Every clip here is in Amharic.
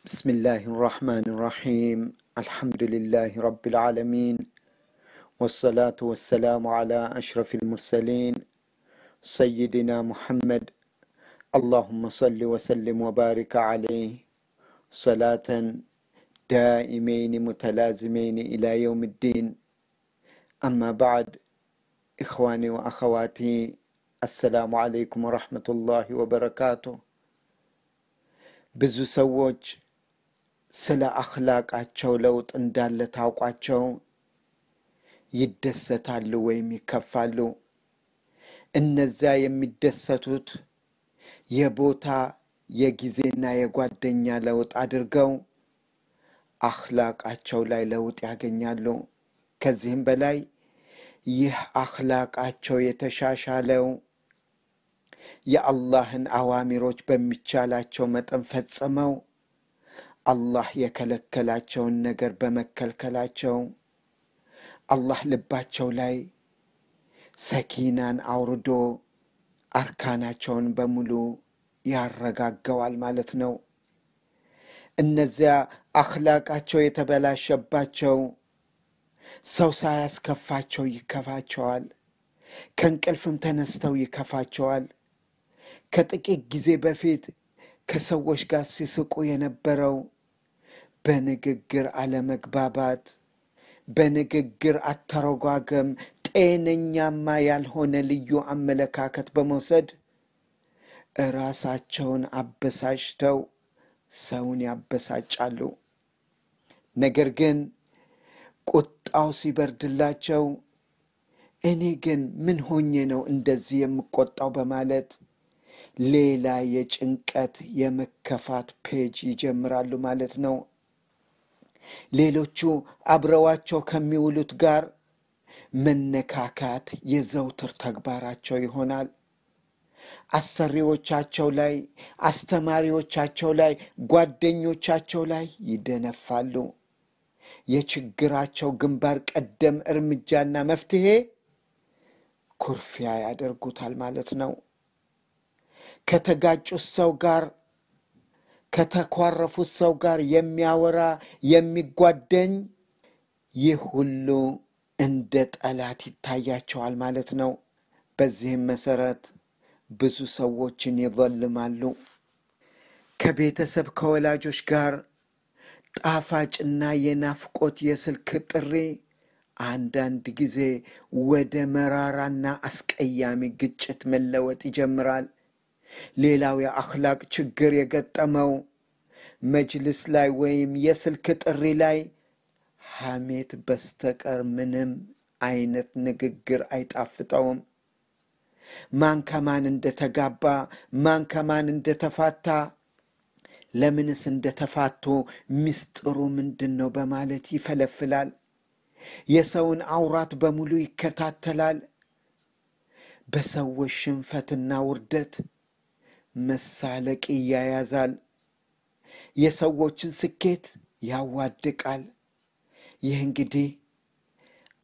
بسم الله الرحمن الرحيم الحمد لله رب العالمين والصلاة والسلام على أشرف المرسلين سيدنا محمد اللهم صل وسلم وبارك عليه صلاة دائمين متلازمين إلى يوم الدين أما بعد إخواني وأخواتي السلام عليكم ورحمة الله وبركاته ብዙ ሰዎች ስለ አኽላቃቸው ለውጥ እንዳለ ታውቋቸው ይደሰታሉ ወይም ይከፋሉ። እነዚያ የሚደሰቱት የቦታ የጊዜና የጓደኛ ለውጥ አድርገው አኽላቃቸው ላይ ለውጥ ያገኛሉ። ከዚህም በላይ ይህ አኽላቃቸው የተሻሻለው የአላህን አዋሚሮች በሚቻላቸው መጠን ፈጽመው አላህ የከለከላቸውን ነገር በመከልከላቸው አላህ ልባቸው ላይ ሰኪናን አውርዶ አርካናቸውን በሙሉ ያረጋጋዋል ማለት ነው። እነዚያ አኽላቃቸው የተበላሸባቸው ሰው ሳያስከፋቸው ይከፋቸዋል። ከእንቅልፍም ተነስተው ይከፋቸዋል። ከጥቂት ጊዜ በፊት ከሰዎች ጋር ሲስቁ የነበረው በንግግር አለመግባባት፣ በንግግር አተረጓጎም ጤነኛማ ያልሆነ ልዩ አመለካከት በመውሰድ ራሳቸውን አበሳጭተው ሰውን ያበሳጫሉ። ነገር ግን ቁጣው ሲበርድላቸው እኔ ግን ምን ሆኜ ነው እንደዚህ የምቆጣው በማለት ሌላ የጭንቀት የመከፋት ፔጅ ይጀምራሉ ማለት ነው። ሌሎቹ አብረዋቸው ከሚውሉት ጋር መነካካት የዘውትር ተግባራቸው ይሆናል። አሰሪዎቻቸው ላይ፣ አስተማሪዎቻቸው ላይ፣ ጓደኞቻቸው ላይ ይደነፋሉ። የችግራቸው ግንባር ቀደም እርምጃና መፍትሄ ኩርፊያ ያደርጉታል ማለት ነው። ከተጋጩት ሰው ጋር፣ ከተኳረፉት ሰው ጋር የሚያወራ የሚጓደኝ ይህ ሁሉ እንደ ጠላት ይታያቸዋል ማለት ነው። በዚህም መሰረት ብዙ ሰዎችን ይظልማሉ። ከቤተሰብ ከወላጆች ጋር ጣፋጭና የናፍቆት የስልክ ጥሪ አንዳንድ ጊዜ ወደ መራራና አስቀያሚ ግጭት መለወጥ ይጀምራል። ሌላው የአኽላቅ ችግር የገጠመው መጅልስ ላይ ወይም የስልክ ጥሪ ላይ ሐሜት በስተቀር ምንም አይነት ንግግር አይጣፍጠውም። ማን ከማን እንደተጋባ፣ ማን ከማን እንደተፋታ፣ ለምንስ እንደተፋቱ፣ ምስጢሩ ምንድነው በማለት ይፈለፍላል። የሰውን አውራት በሙሉ ይከታተላል። በሰዎች ሽንፈትና ውርደት መሳለቅ ያያዛል። የሰዎችን ስኬት ያዋድቃል። ይህ እንግዲህ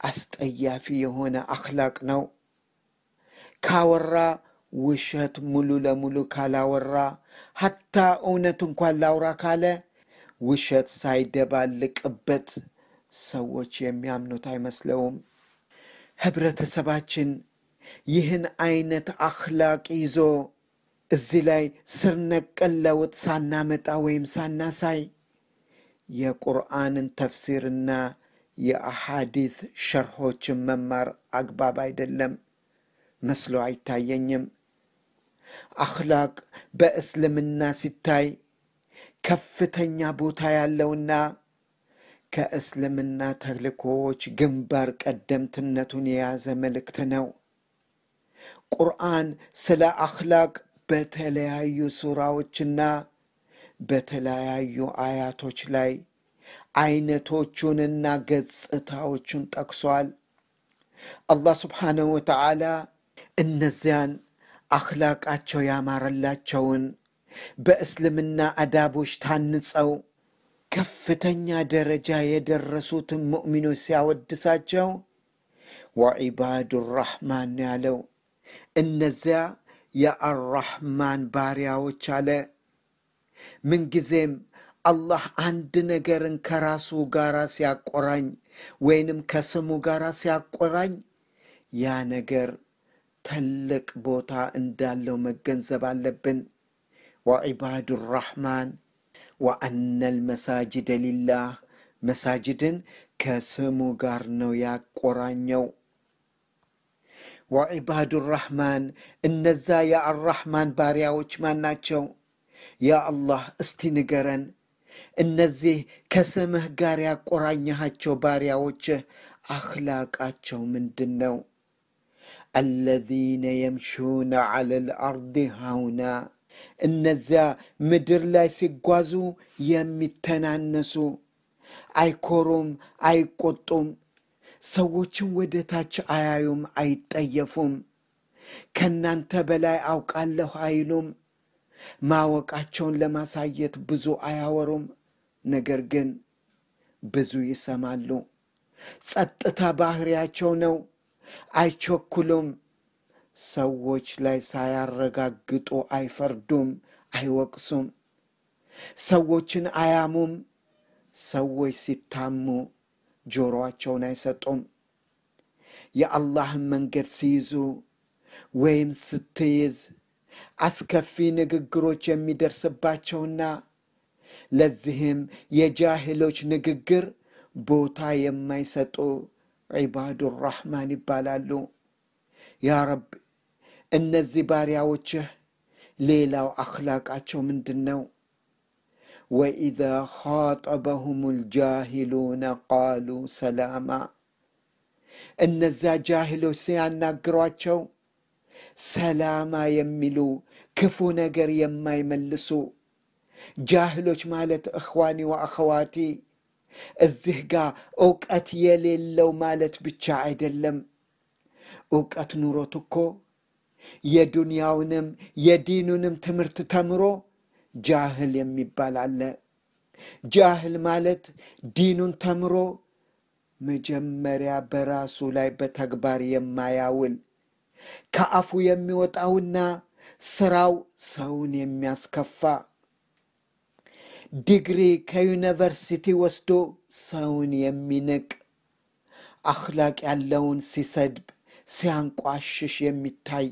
አስጠያፊ የሆነ አኽላቅ ነው። ካወራ ውሸት ሙሉ ለሙሉ ካላወራ፣ ሐታ እውነት እንኳን ላውራ ካለ ውሸት ሳይደባልቅበት ሰዎች የሚያምኑት አይመስለውም። ህብረተሰባችን ይህን አይነት አኽላቅ ይዞ እዚህ ላይ ስር ነቀል ለውጥ ሳናመጣ ወይም ሳናሳይ የቁርአንን ተፍሲርና የአሐዲስ ሸርሖችን መማር አግባብ አይደለም መስሎ አይታየኝም። አኽላቅ በእስልምና ሲታይ ከፍተኛ ቦታ ያለውና ከእስልምና ተልእኮዎች ግንባር ቀደምትነቱን የያዘ መልእክት ነው። ቁርአን ስለ አኽላቅ በተለያዩ ሱራዎችና በተለያዩ አያቶች ላይ አይነቶቹንና ገጽታዎቹን ጠቅሷል። አላህ ስብሓንሁ ወተዓላ እነዚያን አኽላቃቸው ያማረላቸውን በእስልምና አዳቦች ታንጸው ከፍተኛ ደረጃ የደረሱትን ሙእሚኖች ሲያወድሳቸው ወዒባዱ ራሕማን ያለው እነዚያ የአራሕማን ባሪያዎች አለ። ምንጊዜም አላህ አንድ ነገርን ከራሱ ጋር ሲያቆራኝ ወይንም ከስሙ ጋር ሲያቆራኝ ያ ነገር ትልቅ ቦታ እንዳለው መገንዘብ አለብን። ወዒባዱ ራሕማን ወአነ ልመሳጅደ ሊላህ መሳጅድን ከስሙ ጋር ነው ያቆራኘው። ወዒባዱ ራሕማን እነዛ የአራሕማን ባሪያዎች ማን ናቸው? ያ አላህ እስቲ ንገረን። እነዚህ ከስምህ ጋር ያቆራኘሃቸው ባሪያዎችህ አኽላቃቸው ምንድን ነው? አለዚነ የምሹነ ዐለ ልአርድ ሀውና እነዚያ ምድር ላይ ሲጓዙ የሚተናነሱ፣ አይኮሩም፣ አይቆጡም፣ ሰዎችን ወደ ታች አያዩም፣ አይጠየፉም፣ ከናንተ በላይ አውቃለሁ አይሉም፣ ማወቃቸውን ለማሳየት ብዙ አያወሩም፣ ነገር ግን ብዙ ይሰማሉ። ጸጥታ ባህሪያቸው ነው። አይቸኩሉም። ሰዎች ላይ ሳያረጋግጡ አይፈርዱም፣ አይወቅሱም። ሰዎችን አያሙም። ሰዎች ሲታሙ ጆሮአቸውን አይሰጡም። የአላህን መንገድ ሲይዙ ወይም ስትይዝ አስከፊ ንግግሮች የሚደርስባቸውና ለዚህም የጃሂሎች ንግግር ቦታ የማይሰጡ ዒባዱ ራሕማን ይባላሉ። ያ ረብ እነዚህ ባሪያዎችህ ሌላው አኽላቃቸው ምንድን ነው? ወኢዛ ኻጠበሁም ልጃሂሉነ ቃሉ ሰላማ እነዚያ ጃሂሎች ሲያናግሯቸው ሰላማ የሚሉ ክፉ ነገር የማይመልሱ ጃሂሎች ማለት እኽዋኒ ወአኸዋቲ እዚህ ጋር ዕውቀት የሌለው ማለት ብቻ አይደለም። ዕውቀት ኑሮት እኮ የዱንያውንም የዲኑንም ትምህርት ተምሮ ጃህል የሚባል አለ። ጃህል ማለት ዲኑን ተምሮ መጀመሪያ በራሱ ላይ በተግባር የማያውል ከአፉ የሚወጣውና ስራው ሰውን የሚያስከፋ ዲግሪ ከዩኒቨርሲቲ ወስዶ ሰውን የሚንቅ አኽላቅ ያለውን ሲሰድብ ሲያንቋሽሽ የሚታይ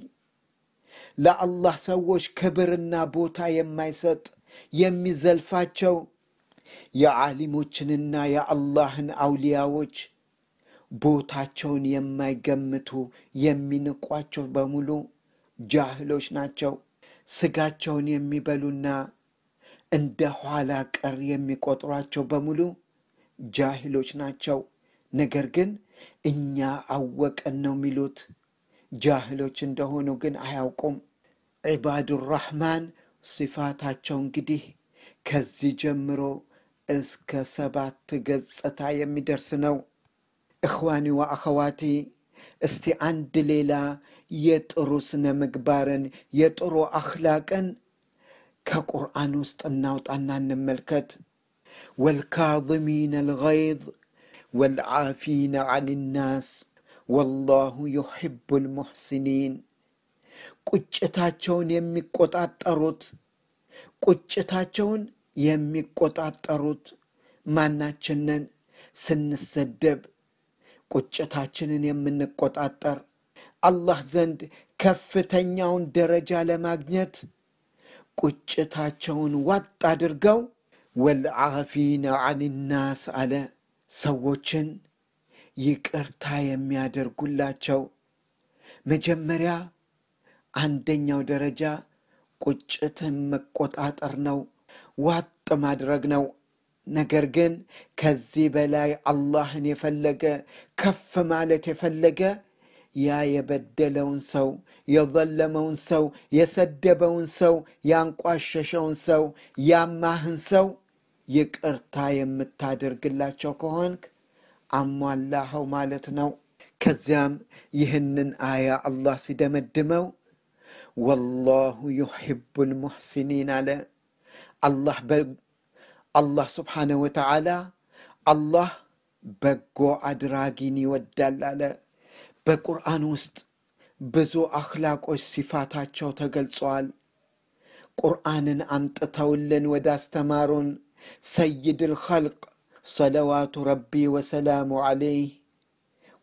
ለአላህ ሰዎች ክብርና ቦታ የማይሰጥ የሚዘልፋቸው የዓሊሞችንና የአላህን አውሊያዎች ቦታቸውን የማይገምቱ የሚንቋቸው በሙሉ ጃህሎች ናቸው። ስጋቸውን የሚበሉና እንደ ኋላ ቀር የሚቆጥሯቸው በሙሉ ጃህሎች ናቸው። ነገር ግን እኛ አወቀን ነው የሚሉት። ጃህሎች እንደሆኑ ግን አያውቁም። ዒባዱ ራሕማን ሲፋታቸው እንግዲህ ከዚህ ጀምሮ እስከ 7 ገጽታ የሚደርስ ነው። እኽዋኒ ወአኸዋቲ እስቲ አንድ ሌላ የጥሩ ስነ ምግባርን የጥሩ አኽላቅን ከቁርአን ውስጥ እናውጣና እንመልከት። ወልካظሚነ አልገይዝ ወልዓፊነ ዐን ናስ ወላሁ ዩሒቡ ልሙሕሲኒን ቁጭታቸውን የሚቆጣጠሩት ማናችንን? ስንሰደብ ቁጭታችንን የምንቆጣጠር አላህ ዘንድ ከፍተኛውን ደረጃ ለማግኘት ቁጭታቸውን ዋጥ አድርገው ወልዓፊነ ዐን ናስ አለ። ሰዎችን ይቅርታ የሚያደርጉላቸው መጀመሪያ አንደኛው ደረጃ ቁጭትን መቆጣጠር ነው፣ ዋጥ ማድረግ ነው። ነገር ግን ከዚህ በላይ አላህን የፈለገ ከፍ ማለት የፈለገ ያ የበደለውን ሰው የዘለመውን ሰው የሰደበውን ሰው ያንቋሸሸውን ሰው ያማህን ሰው ይቅርታ የምታደርግላቸው ከሆንክ አሟላኸው ማለት ነው። ከዚያም ይህንን አያ አላህ ሲደመድመው ወላሁ ዩሒቡል ሙሕሲኒን አለ። አላህ ስብሓነሁ ወተዓላ አላህ በጎ አድራጊን ይወዳል አለ። በቁርአን ውስጥ ብዙ አኽላቆች ሲፋታቸው ተገልጸዋል። ቁርአንን አምጥተውልን ወደ አስተማሩን ሰይድል ኸልቅ ሰለዋቱ ረቢ ወሰላሙ ዐለይህ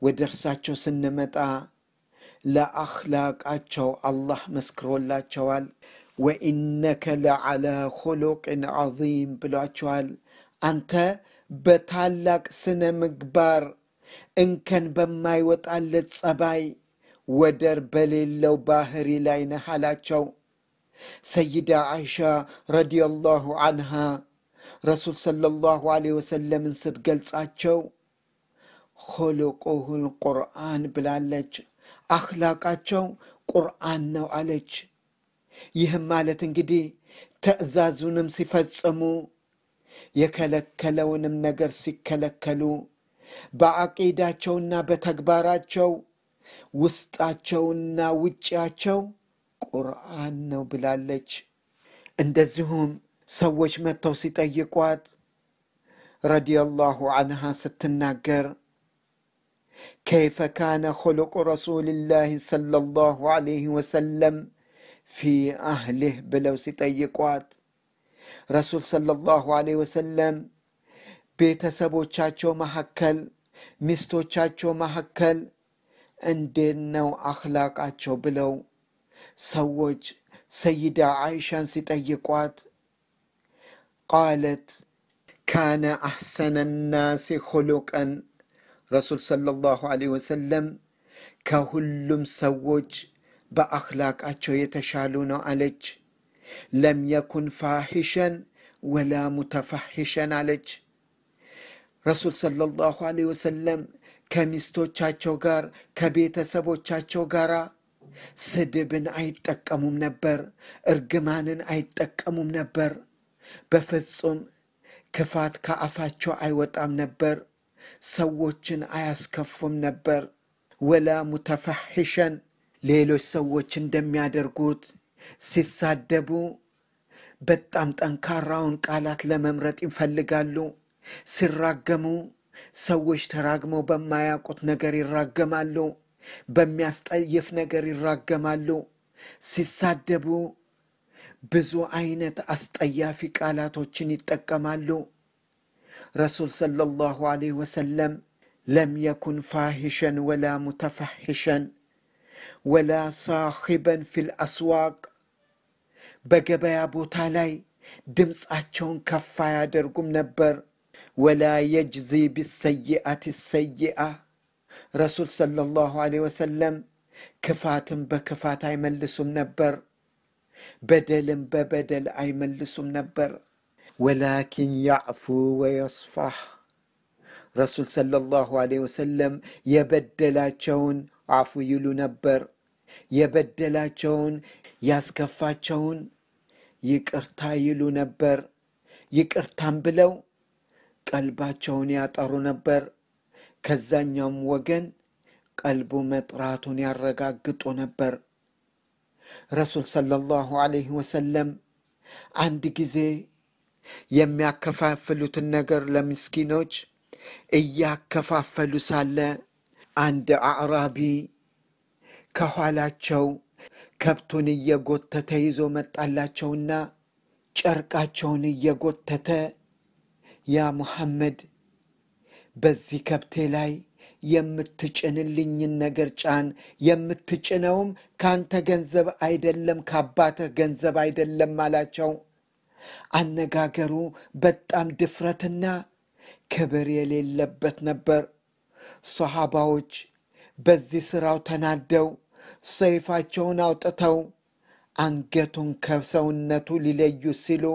ወደ እርሳቸው ስንመጣ ለአኽላቃቸው አላህ መስክሮላቸዋል። ወኢነከ ለዓላ ኹሉቅን ዐዚም ብሏቸዋል። አንተ በታላቅ ስነ ምግባር እንከን በማይወጣለት ጸባይ ወደር በሌለው ባህሪ ላይ ነህ አላቸው። ሰይዳ አይሻ ረዲየላሁ ዐንሃ ረሱል ሰለላሁ ዐለይሂ ወሰለምን ስትገልጻቸው ኹሉቁሁል ቁርአን ብላለች። አኽላቃቸው ቁርአን ነው አለች። ይህም ማለት እንግዲህ ትዕዛዙንም ሲፈጽሙ የከለከለውንም ነገር ሲከለከሉ በዐቂዳቸውና በተግባራቸው ውስጣቸውና ውጪያቸው ቁርአን ነው ብላለች። እንደዚሁም ሰዎች መጥተው ሲጠይቋት ረዲየላሁ ዐንሃ ስትናገር كيف كان خلق رسول الله صلى الله عليه وسلم في أهله بلو سيطيقوات رسول صلى الله عليه وسلم بيتسبو تشاتشو محكل مستو تشاتشو محكل اندنو أخلاقاتشو بلو سوج سيدة عائشة سيطيقوات قالت كان أحسن الناس خلقا رسول صلى الله عليه وسلم كهلم سوج بأخلاق أتشو يتشالون عليك لم يكن فاحشا ولا متفحشا عليك رسول صلى الله عليه وسلم كمستو تشاتشو غار كبيت سبو تشاتشو غارا سدبن አይጠቀሙም ነበር እርግማንን አይጠቀሙም ነበር በፍጹም ክፋት ከአፋቸው አይወጣም ነበር ሰዎችን አያስከፉም ነበር ወላ ሙተፈሂሸን ሌሎች ሰዎች እንደሚያደርጉት ሲሳደቡ በጣም ጠንካራውን ቃላት ለመምረጥ ይፈልጋሉ ሲራገሙ ሰዎች ተራግመው በማያውቁት ነገር ይራገማሉ በሚያስጠይፍ ነገር ይራገማሉ ሲሳደቡ ብዙ አይነት አስጠያፊ ቃላቶችን ይጠቀማሉ رسول صلى الله عليه وسلم لم يكن فاحشا ولا متفحشا ولا صاخبا في الأسواق بقبايا بوتالاي دمس أتشون كفايا درقم نبر ولا يجزي بالسيئة السيئة رسول صلى الله عليه وسلم كفات بكفات أي ملسم نبر بدل ببدل أي ملسم نبر ولكن يعفو ويصفح رسول صلى الله عليه وسلم يبدلاتشون عفو يلو نبر يبدلاتشون ياسكفاتشون يكرتا يلو نبر يكرتان بلو قلباتشون ياطرو نبر كزان يوم وغن قلبو مطراتون يارقاقطو نبر رسول صلى الله عليه وسلم عند جزي የሚያከፋፍሉትን ነገር ለምስኪኖች እያከፋፈሉ ሳለ አንድ አዕራቢ ከኋላቸው ከብቱን እየጎተተ ይዞ መጣላቸውና ጨርቃቸውን እየጎተተ ያ ሙሐመድ በዚህ ከብቴ ላይ የምትጭንልኝን ነገር ጫን የምትጭነውም ካንተ ገንዘብ አይደለም ካባተ ገንዘብ አይደለም አላቸው አነጋገሩ በጣም ድፍረትና ክብር የሌለበት ነበር ሱሐባዎች በዚህ ስራው ተናደው ሰይፋቸውን አውጥተው አንገቱን ከሰውነቱ ሊለዩ ሲሉ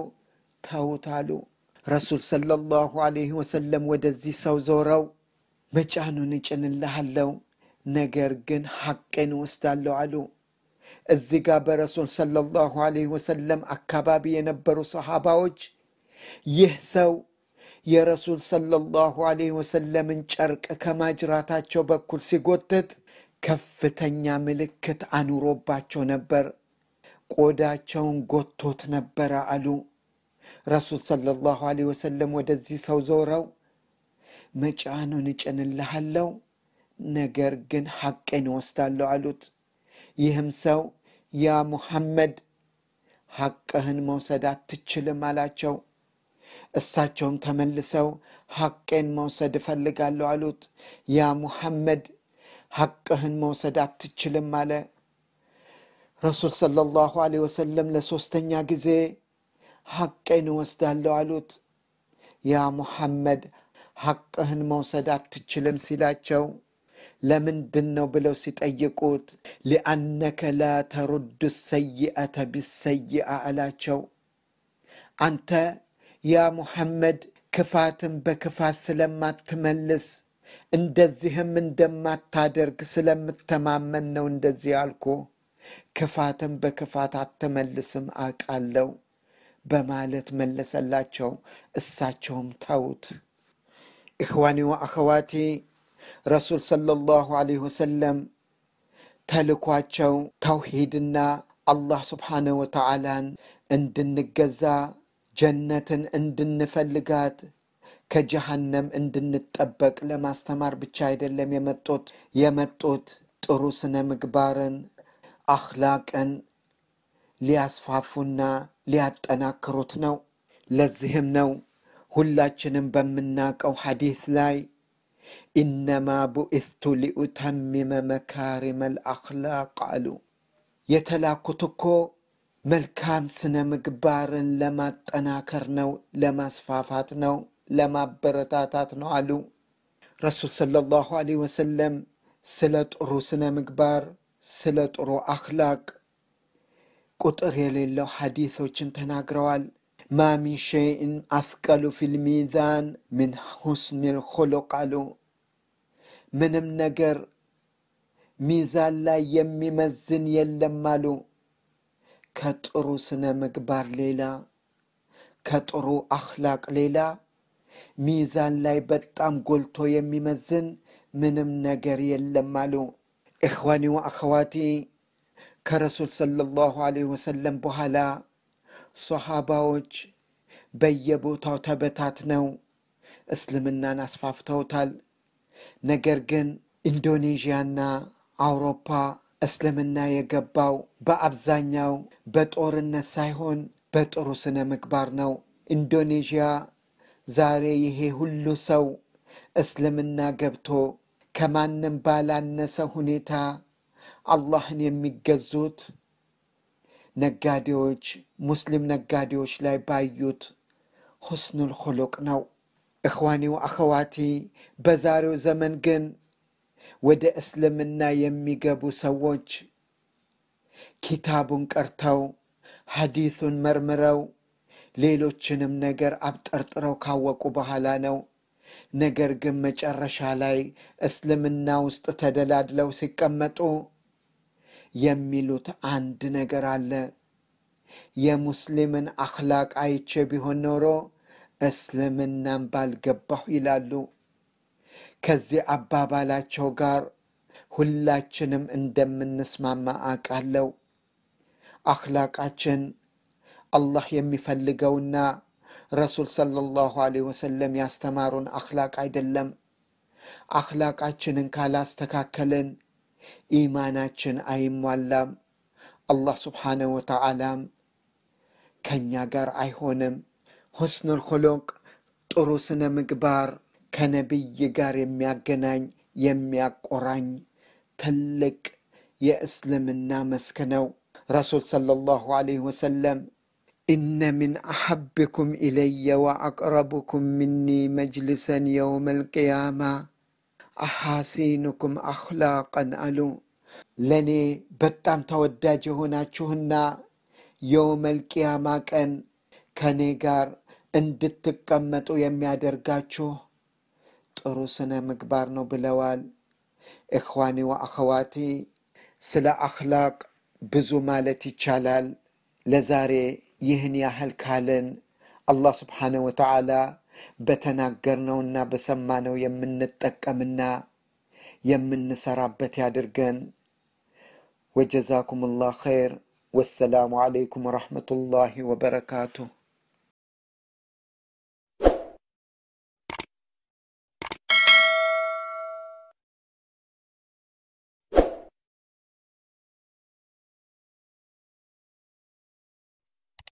ተውታሉ ረሱል ሰለላሁ ዐለይሂ ወሰለም ወደዚህ ሰው ዞረው መጫኑን እጭንልሃለሁ ነገር ግን ሐቅን ወስዳለሁ አሉ እዚህ ጋር በረሱል ሰለላሁ ዐለይሂ ወሰለም አካባቢ የነበሩ ሱሐባዎች ይህ ሰው የረሱል ሰለላሁ ዐለይሂ ወሰለምን ጨርቅ ከማጅራታቸው በኩል ሲጎትት ከፍተኛ ምልክት አኑሮባቸው ነበር። ቆዳቸውን ጎቶት ነበረ አሉ። ረሱል ሰለላሁ ዐለይሂ ወሰለም ወደዚህ ሰው ዞረው መጫኑን እጭንልሃለሁ፣ ነገር ግን ሐቄን ወስዳለሁ አሉት። ይህም ሰው ያ ሙሐመድ ሐቅህን መውሰድ አትችልም አላቸው። እሳቸውም ተመልሰው ሐቄን መውሰድ እፈልጋለሁ አሉት። ያ ሙሐመድ ሐቅህን መውሰድ አትችልም አለ። ረሱል ሰለላሁ ዐለይሂ ወሰለም ለሶስተኛ ጊዜ ሐቄን ወስዳለሁ አሉት። ያ ሙሐመድ ሐቅህን መውሰድ አትችልም ሲላቸው ለምንድን ነው ብለው ሲጠይቁት ሊአነከ ላ ተሩዱ ሰይአተ ቢሰይአ አላቸው። አንተ ያ ሙሐመድ ክፋትን በክፋት ስለማትመልስ እንደዚህም እንደማታደርግ ስለምተማመን ነው እንደዚህ አልኩ። ክፋትን በክፋት አትመልስም አውቃለሁ በማለት መለሰላቸው። እሳቸውም ተውት። ኢኽዋኒ ወአኸዋቲ ረሱል ሰለላሁ ዐለይሂ ወሰለም ተልኳቸው ተውሂድና አላህ ስብሓነሁ ወተዓላን እንድንገዛ፣ ጀነትን እንድንፈልጋት፣ ከጀሃነም እንድንጠበቅ ለማስተማር ብቻ አይደለም የመጡት ጥሩ ስነ ምግባርን አኽላቅን ሊያስፋፉና ሊያጠናክሩት ነው። ለዚህም ነው ሁላችንም በምናቀው ሐዲስ ላይ ኢነማ ቡኢስቱ ሊኡተሚመ መካሪመል አኽላቅ አሉ። የተላኩት እኮ መልካም ስነ ምግባርን ለማጠናከር ነው፣ ለማስፋፋት ነው፣ ለማበረታታት ነው አሉ። ረሱል ሰለላሁ ዐለይሂ ወሰለም ስለ ጥሩ ስነ ምግባር ስለ ጥሩ አኽላቅ ቁጥር የሌለው ሐዲሶችን ተናግረዋል። ማ ሚን ሸይእን አፍቀሉ ፊል ሚዛን ምን ሁስኒል ኹሉቅ አሉ። ምንም ነገር ሚዛን ላይ የሚመዝን የለም አሉ ከጥሩ ስነ ምግባር ሌላ፣ ከጥሩ አኽላቅ ሌላ ሚዛን ላይ በጣም ጎልቶ የሚመዝን ምንም ነገር የለም አሉ። ኢኽዋኒ ወአኸዋቲ ከረሱል ሰለላሁ ዐለይሂ ወሰለም በኋላ ሶሓባዎች በየቦታው ተበታትነው እስልምናን አስፋፍተውታል። ነገር ግን ኢንዶኔዥያና አውሮፓ እስልምና የገባው በአብዛኛው በጦርነት ሳይሆን በጥሩ ስነ ምግባር ነው። ኢንዶኔዥያ ዛሬ ይሄ ሁሉ ሰው እስልምና ገብቶ ከማንም ባላነሰ ሁኔታ አላህን የሚገዙት ነጋዴዎች፣ ሙስሊም ነጋዴዎች ላይ ባዩት ሁስኑል ኹሉቅ ነው። ኢኽዋኒ ወአኸዋቲ በዛሬው ዘመን ግን ወደ እስልምና የሚገቡ ሰዎች ኪታቡን ቀርተው ሐዲሱን መርምረው ሌሎችንም ነገር አብጠርጥረው ካወቁ በኋላ ነው። ነገር ግን መጨረሻ ላይ እስልምና ውስጥ ተደላድለው ሲቀመጡ የሚሉት አንድ ነገር አለ። የሙስሊምን አኽላቅ አይቼ ቢሆን ኖሮ እስልምናን ባልገባሁ ይላሉ። ከዚህ አባባላቸው ጋር ሁላችንም እንደምንስማማ አውቃለሁ። አኽላቃችን አላህ የሚፈልገውና ረሱል ሰለላሁ ዐለይሂ ወሰለም ያስተማሩን አኽላቅ አይደለም። አኽላቃችንን ካላስተካከልን ኢማናችን አይሟላም። አላህ ስብሓነሁ ወተዓላም ከኛ ጋር አይሆንም። ሁስኑል ኹሉቅ ጥሩ ስነ ምግባር ከነቢይ ጋር የሚያገናኝ የሚያቆራኝ ትልቅ የእስልምና መስክ ነው። ረሱል ሰለላሁ ዐለይሂ ወሰለም ኢነ ሚን አሐብኩም ኢለየ ወአቅረብኩም ሚኒ መጅልሰን የውመል ቂያማ አሐሲኑኩም አኽላቀን አሉ። ለእኔ በጣም ተወዳጅ የሆናችሁና የውመል ቂያማ ቀን ከእኔ ጋር እንድትቀመጡ የሚያደርጋችሁ ጥሩ ስነ ምግባር ነው ብለዋል። ኢኽዋኒ ወአኸዋቲ ስለ አኽላቅ ብዙ ማለት ይቻላል። ለዛሬ ይህን ያህል ካልን አላህ ስብሓነ ወተዓላ በተናገርነውና በሰማነው የምንጠቀምና የምንሰራበት ያድርገን። ወጀዛኩም ላህ ኸይር። ወሰላሙ ዓለይኩም ወረሕመቱላሂ ወበረካቱሁ።